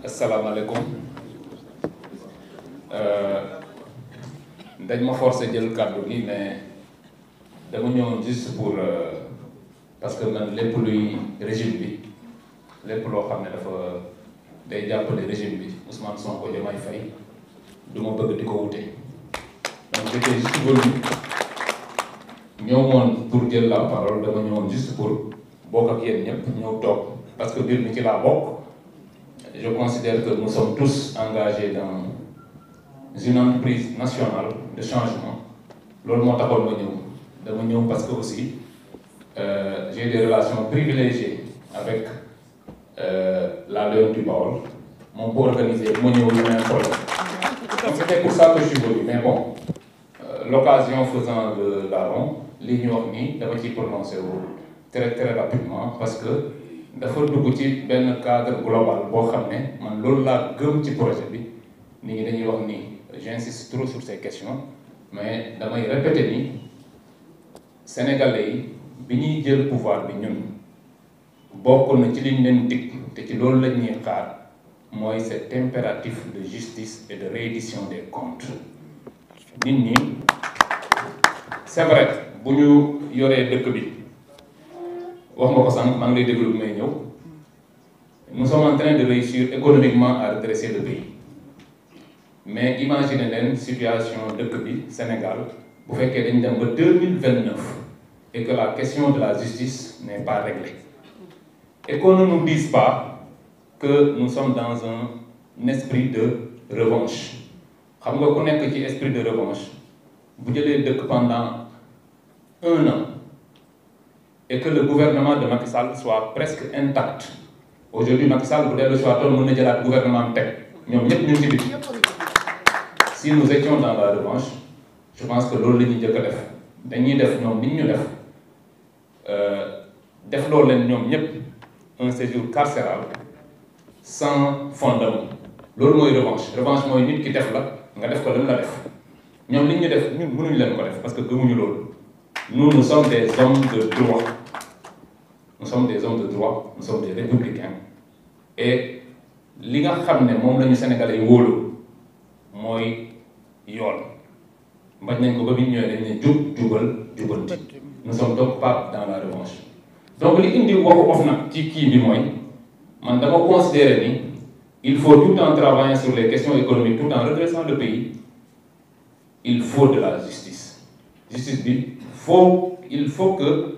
asalaamaaleykum dañ ma forcé jël kàddu gi mais dama ñëwoon juste pour parce que man lépp luy régime bi lépp loo xam ne dafa day jàppale régime bi Ousmane Sonko Diomaye Faye du ma bëgg di ko wute donc j'étais juste venu ñëwoon pour jël la parole dama ñëwoon juste pour bokk ak yéen ñëpp ñëw toog parce que biir mi ci laa bokk. Je considère que nous sommes tous engagés dans une entreprise nationale de changement. Loolu moo taxoon ma ñëw dama ñëw parce que aussi j'ai des relations privilégiées avec la Léone du Baol moom bu organisé ma ñëw ñu ne problème. Donc c'était pour ça que je suis venu mais bon l'occasion faisant le larron li ñu wax nii dama ciy prononcé wu très rapidement parce que dafa dugg ci benn cadre global boo xam ne man loolu laa gëm ci projet bi nit ñi dañuy wax ni j'insiste trop sur ces questions mais damay répéter ni sénégalais yi bi ñuy jël pouvoir bi ñun bokk na ci liñ leen dig te ci loolu la ñuy xaar mooy cet impératif de justice et de reddition des comptes nit ñi c'est vrai bu ñu yoree dëkk bi wax nga ko sànq maa ngi lay déglu bi may ñëw nous sommes en train de réussir économiquement à redresser le pays mais imaginez leen situation dëkk bi Sénégal bu fekkee dañ dem ba 2029 et que la question de la justice n'est pas réglée et qu'on ne nous dise pas que nous sommes dans un esprit de revanche xam nga ku nekk ci esprit de revanche bu jëlee dëkk pendant 1 an et que le gouvernement de Macky Sall soit presque intact aujourd'hui Macky Sall bu dee le choix tool mën na jëlaat gouvernement am teg ñoom ñëpp ñu ngi ci biti si nous étions dans la revanche je pense que loolu la ñuy jëkk a def dañuy def ñoom nit ñu def loolu leen ñoom ñëpp un séjour carcéral sans fondement loolu mooy revanche mooy nit ki def la nga def ko lam la def ñoom li ñu def ñun mënuñu leen ko def parce que gëmuñu loolu nous sommes des hommes de droit nous sommes des hommes de droit nous sommes des républicains et li nga xam ne moom la ñu Sénégalais yi wóolu mooy yoon bañ nañ ko ba bi ñu ñëwee dañ ne jub jubal jubanti nous sommes donc pas dans la revanche donc li indi waxu of nag ci kii bi mooy man dama considérer ni il faut tout en travaillant sur les questions économiques tout en redressant le pays il faut de la justice bi il faut que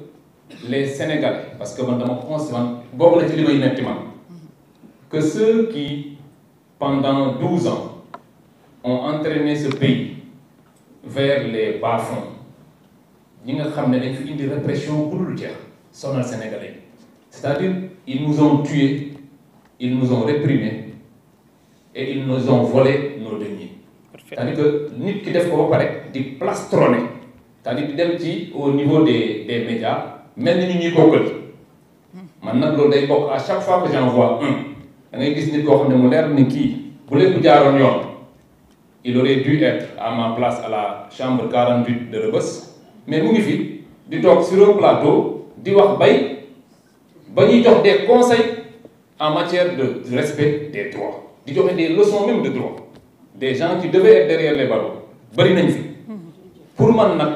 les Sénégalais parce que man dama considérer bokk na ci li may metti man que ceux qui pendant 12 ans ont entraîné ce pays vers les bas-fonds ñi nga xam ne dañ fi indi répression bu dul jeex sonal Sénégalais c'est-à-dire ils nous ont tués ils nous ont réprimés et ils nous ont volé nos deniers c'est-à-dire que nit ki def ko ba pare di plastronner c'est-à-dire di dem ci au niveau des médias mel ni ñu ñuy kokkali man nag loolu day bokk à chaque fois que j'en vois un da ngay gis nit koo xam ne mu leer ni kii bu lépp jaaroon yoon il aurait dû être à ma place à la chambre 48 de Rebeuss mais mu ngi fi di toog sur un plateau di wax bay ba ñuy jox des conseils en matière de respect des droits di joxe des leçons même de droit des gens qui devaient être derrière les barreaux bari nañ fi pour man nag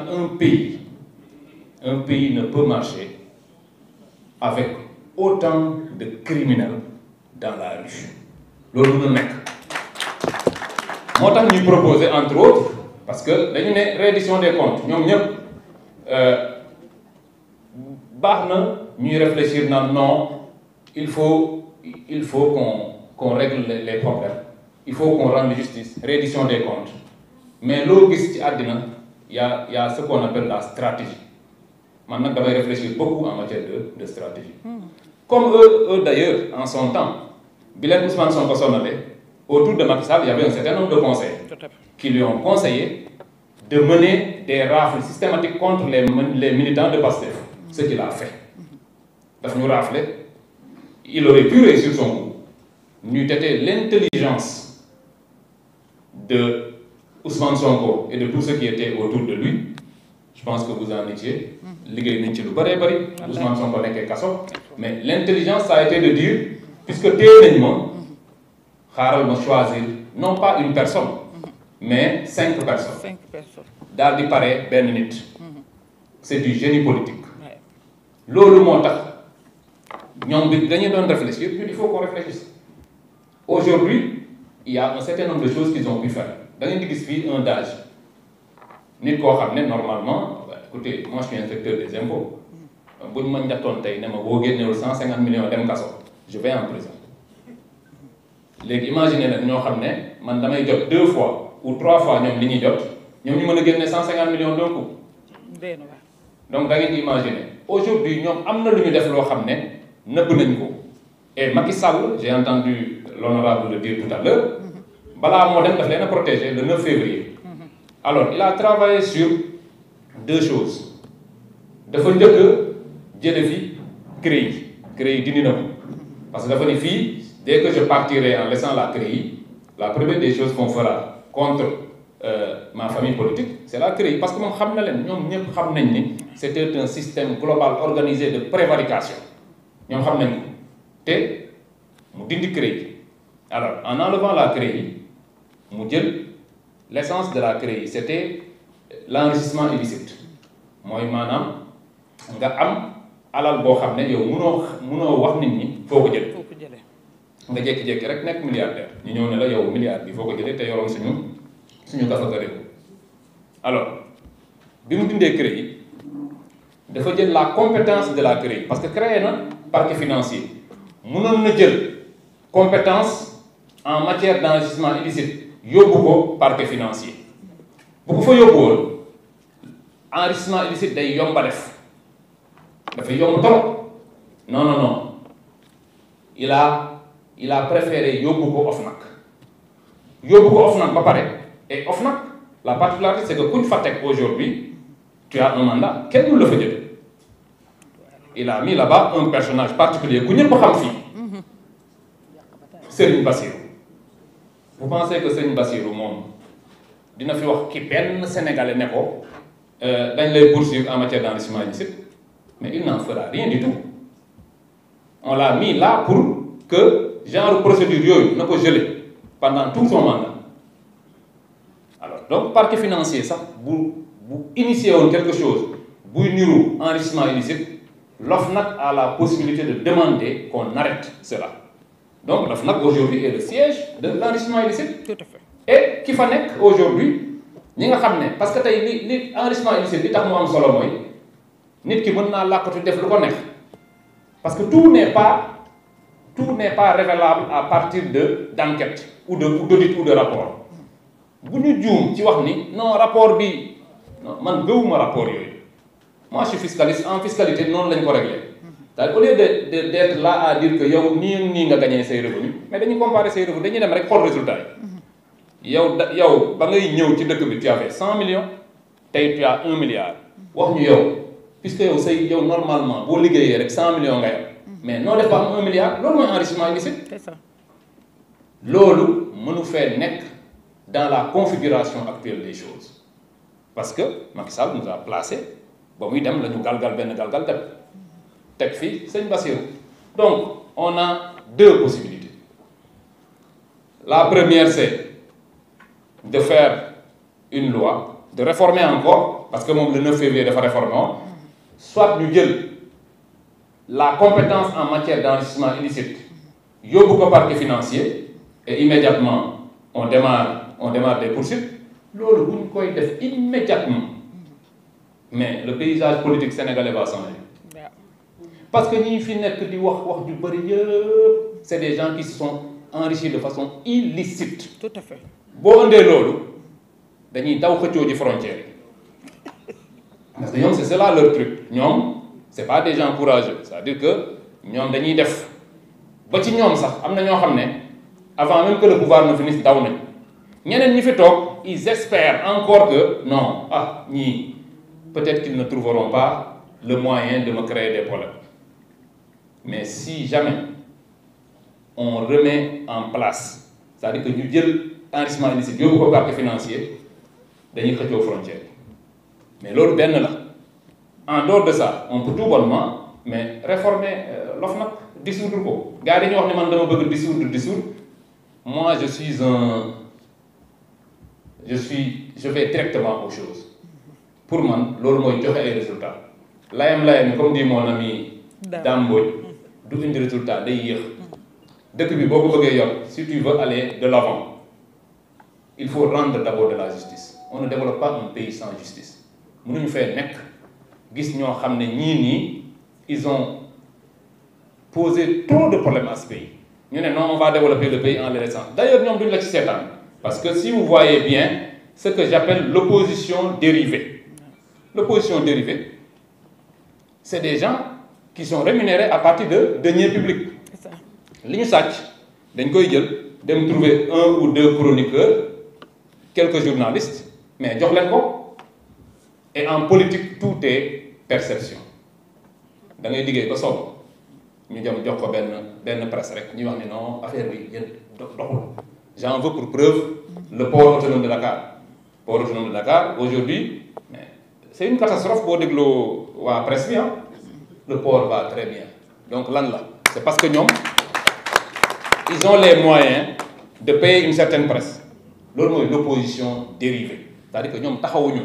un pays ne peut marcher avec autant de criminels dans la rue loolu mënul nekk moo tax ñuy proposer entre autres parce que dañu ne reddition des comptes ñoom ñëpp baax na ñuy réfléchir naan non il faut qu'on règle les problèmes il faut qu'on rende justice reddition des comptes mais loo gis ci àddina y a ce qu'on appelle la stratégie man nag damay réfléchir beaucoup en matière de stratégie comme eux d'ailleurs en son temps bi leen Ousmane Sonko sonale autour de Macky Sall il y avait un certain nombre de conseils qui lui ont conseillé de mener des rafles systématiques contre les militants de Pastef ce qu'il a fait daf ñu rafler il aurait pu réussir son coup n'eût été l'intelligence de Ousmane Sonko et de tous ceux qui étaient autour de lui je pense que vous en étiez liggéey nañ ci lu bëree bëri Ousmane Sonko nekkee kaso mais l'intelligence ça a été de dire puisque téye nañ ma xaaral ma choisir non pas une personne mais 5 personnes. 5 personnes. daal di pare benn nit. c'est du génie politique. loolu moo tax ñoom bi dañuy doon réfléchir il faut qu'on réfléchisse. aujourd'hui il y a un certain nombre de choses qu'ils ont pu faire da ngeen di gis fii un DAGE nit koo xam ne normalement écoutez moi je suis inspecteur des impôts bu ñu ma njattoon tey ne ma boo génnewul 150 millions dem kaso je vais en prison. léegi imaginer nag ñoo xam ne man damay jot 2 fois ou 3 fois ñoom li ñuy jot ñoom ñu mën a génne 150 millions d'un coup. donc da ngeen di imaginer aujourd'hui ñoom am na lu ñu def loo xam ne nëbb nañ ko. et Macky Sall j'ai entendu l'honorable le dire tout à l'heure balaa moo dem daf leen a protéger le 9 février. alors il a travaillé sur 2 choses dafa njëkk jële fi CREI dindi na ko parce que dafa ni fii dès que je partirai en laissant la CREI la première des choses qu'on fera contre ma famille politique c'est la CREI parce que moom xam na leen ñoom ñëpp xam nañ ni c'était un système global organisé de prévarication ñoom xam nañ ko te mu dindi CREI alors en enlevant la CREI mu jël l'essence de la CREI c'était l'enrichissement illicite mooy maanaam nga am alal boo xam ne yow munoo wax nit ñi foo ko jëlee nga jékki-jékki rek nekk milliardaire ñu ñëw ne la yow milliard bi foo ko jëlee te yoroon suñu gafaka réew. alors bi mu dindee CREI dafa jël la compétence de la CREI parce que créé na parquet financier mënoon na jël compétence en matière d'enrichissement illicite yóbbu ko parquet financier bu ko fa yóbbu woon enrichissement illicite day yomba def dafay yomb trop non il a préféré yóbbu ko OFNAC ba pare et OFNAC la particularité c'est que kuñ fa teg aujourd'hui tu as un mandat kenn du la fa jël il a mis là-bas un personnage particulier ku ñëpp xam fii Serigne Bassirou. vous pensez que Serigne Bassirou moom dina fi wax ki benn sénégalais ne ko dañ lay poursuivre en matière d'enrichissement illicite mais il n'en fera rien du tout on l'a mis là pour que genre procédure yooyu na ko geler pendant tout son mandat alors donc parquet financier sax bu initier woon quelque chose buy niru enrichissement illicite l'OFNAC a la possibilité de demander qu'on arrête cela donc l'OFNAC aujourd'hui est le siège de l'enrichissement illicite. Tout à fait. Et ki fa nekk aujourd'hui ñi nga xam ne parce que tey li enrichissement illicite li tax mu am solo mooy nit ki mën naa làkkatu def lu ko neex parce que tout n'est pas révélable à partir d'enquête ou d'audit ou de rapport bu ñu juum ci wax ni non rapport bi non man gëwuma rapport yooyu moi je suis fiscaliste en fiscalité noonu lañ ko réglé c'est-à-dire au lieu d'être là à dire que yow nii nga gagné say revenus mais dañuy comparer say revenus dañuy dem rek xool résultat yi yow ba ngay ñëw ci dëkk bi tu avais 100 millions tey tu as 1 milliard wax ñu yow puisque yow normalement boo liggéeyee rek 100 millions nga yor mais noo def ba am 1 milliard loolu mooy enrichissement illicite. C'est ça. loolu mënu fee nekk dans la configuration actuelle des choses parce que Macky Sall nous a placé ba muy dem la ñu galgal teg fii sëñ Bassirou. donc on a 2 possibilités la première c'est de faire une loi de réformer encore parce que moom le 9 février dafa réformer woon soit ñu jël la compétence en matière d'enrichissement illicite yóbbu ko parquet financier et immédiatement on démarre des poursuites loolu bu ñu koy def immédiatement mais le paysage politique sénégalais va changer parce que ñi fi nekk di wax ju bari yëpp c'est des gens qui se sont enrichis de façon illicite. Tout à fait. boo indee loolu dañuy daw xëccoo ci frontière yi parce que ñoom c'est cela leur truc ñoom c'est pas des gens courageux c'est-à-dire que ñoom dañuy def ba ci ñoom sax am na ñoo xam ne avant même que le pouvoir ne finisse daw nañ ñeneen ñi fi toog ils espèrent encore que non ñii peut-être qu'ils ne trouveront pas le moyen de me créer des problèmes mais si jamais on remet en place c'est-à-dire que ñu jël enrichissement illicite yóbbu ko parquet financier dañuy xëccoo frontière mais loolu benn la en dehors de ça on peut tout bonnement mais réformer l'OFNAC dissoudre ko gars yi dañuy wax ne man dama bëgg dissoudre moi je vais directement aux choses pour man loolu mooy joxe ay résultats layam comme dit mon ami Dame Mbodj du indi résultat day yéex dëkk bi boo ko bëggee yor si tu veux aller de l'avant il faut rendre d'abord de la justice on ne développe pas un pays sans justice mënuñu fee nekk gis ñoo xam ne ñii ils ont posé trop de problèmes à ce pays ñu ne non on va développer le pays en le laissant d'ailleurs ñoom duñu la ci seetaan parce que si vous voyez bien ce que j'appelle l'opposition dérivée c'est des gens qui sont rémunérés à partir de deniers publics li ñu sàcc dañ koy jël dem trouver 1 ou 2 chroniqueurs quelques journalistes mais jox leen ko et en politique tout est perception da ngay liggéey ba soob ñu jëm jox ko benn presse rek ñuy wax ne non affaire bi yéen doxul j'en veux pour preuve le port autonome de Dakar aujourd'hui mais c'est une catastrophe boo dégloo waa presse bi le port va très bien donc lan la c'est parce que ñoom ils ont les moyens de payer une certaine presse loolu mooy l'opposition dérivée c'est-à-dire que ñoom taxawuñu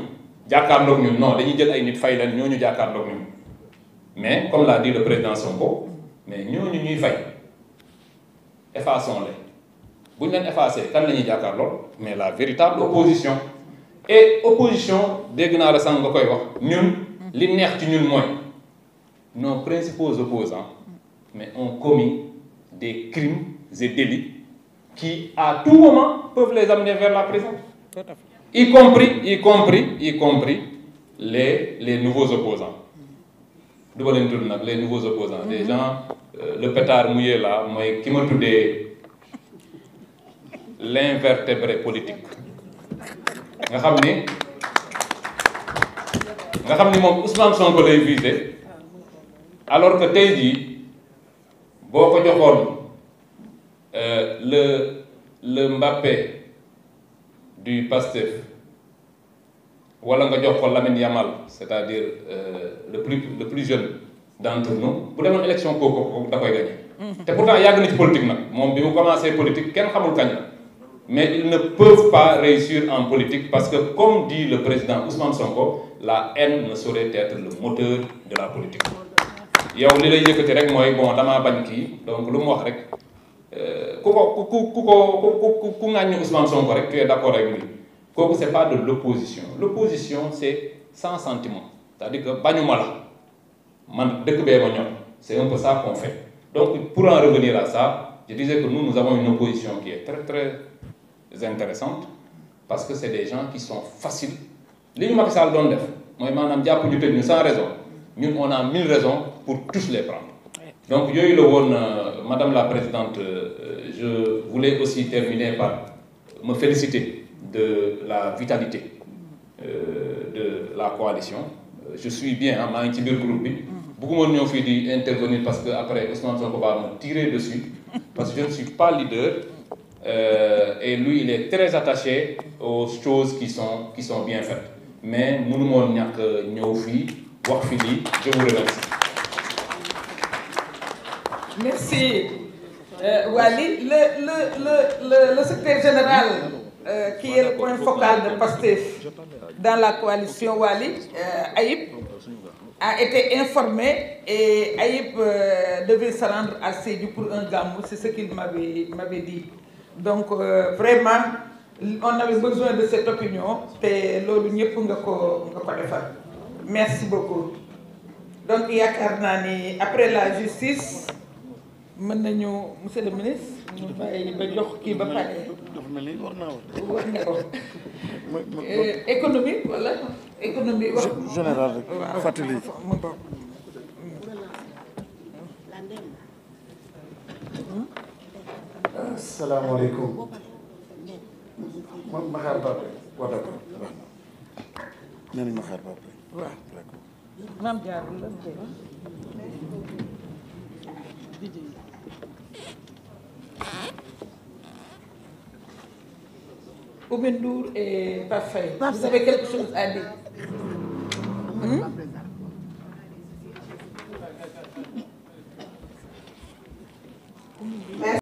jàkkaarloog ñun non dañuy jël ay nit fay leen ñooñu jàkkaarloog ñun mais comme l'a dit le président Sonko mais ñooñu ñuy fay effaçons-les bu ñu leen effacé kan la ñuy jàkkaarloog mais la véritable opposition et opposition dégg naa la sànq nga koy wax ñun li neex ci ñun mooy nos principaux opposants mais ont commis des crimes et délits qui à tout moment peuvent les amener vers la prison y compris les nouveaux opposants du ma leen tudd nag les nouveaux opposants des gens le pétard mouillé là mooy ki ma tuddee l'invertébré politique nga xam ni moom Ousmane Sonko lay visé alors que tey jii boo ko joxoon le Mbappé du Pastef wala nga jox ko Lamine Yamal c'est-à-dire le plus jeune d'entre nous bu demoon élection kooku da koy gagné. te pourtant yàgg na ci politique nag moom bi mu commencé politique kenn xamul kañ la mais ils ne peuvent pas réussir en politique parce que comme dit le président Ousmane Sonko la haine ne saurait être le moteur de la politique. yow li lay yëkkati rek mooy bon damaa bañ kii donc lu mu wax rek ku ŋàññi Ousmane Sonko rek tu es d'accord avec lui kooku c'est pas de l'opposition c'est sans sentiment c'est-à-dire que bañuma la man dëkk bee ma ñor c'est un peu ça qu'on fait donc pour en revenir à ça je disais que nous avons une opposition qui est très très intéressante parce que c'est des gens qui sont faciles li ñu Macky Sall doon def mooy maanaam jàpp ñu tëj ñu sans raison ñun on a 1000 raisons pour tous les prendre donc yooyu la woon madame la présidente je voulais aussi terminer par me féliciter de la vitalité de la coalition je suis bien maa ngi ci biir groupe bi bëgguma ñëw fii di intervenir parce que après Ousmane Sonko va me tirer dessus parce que je ne suis pas leader et lui il est très attaché aux choses qui sont bien faites mais mënu moon ñàkk ñëw fii wax fi lii je vous remercie. Merci Waly le secrétaire général qui est le point focal de Pastef dans la coalition Waly Ayib a été informé et Ayib devait se rendre à Sédhiou pour un gamou, c'est ce qu'il m'avait dit donc vraiment on avait besoin de cette opinion te loolu ñëpp nga ko defal merci beaucoup donc yaakaar naa ni après la justice mën nañu monsieur le ministre ñu bàyyi ba jox kii ba pare dafa mel ni wax nga ko économie wala économie wax général rek fàttali mu bokk asalaamaaleykum ma xaar Pape waaw d'accord nee nañ ma xaar Pape waaw maam jaar la Oumy Ndour et Pape Faye, vous avez quelque chose à dire?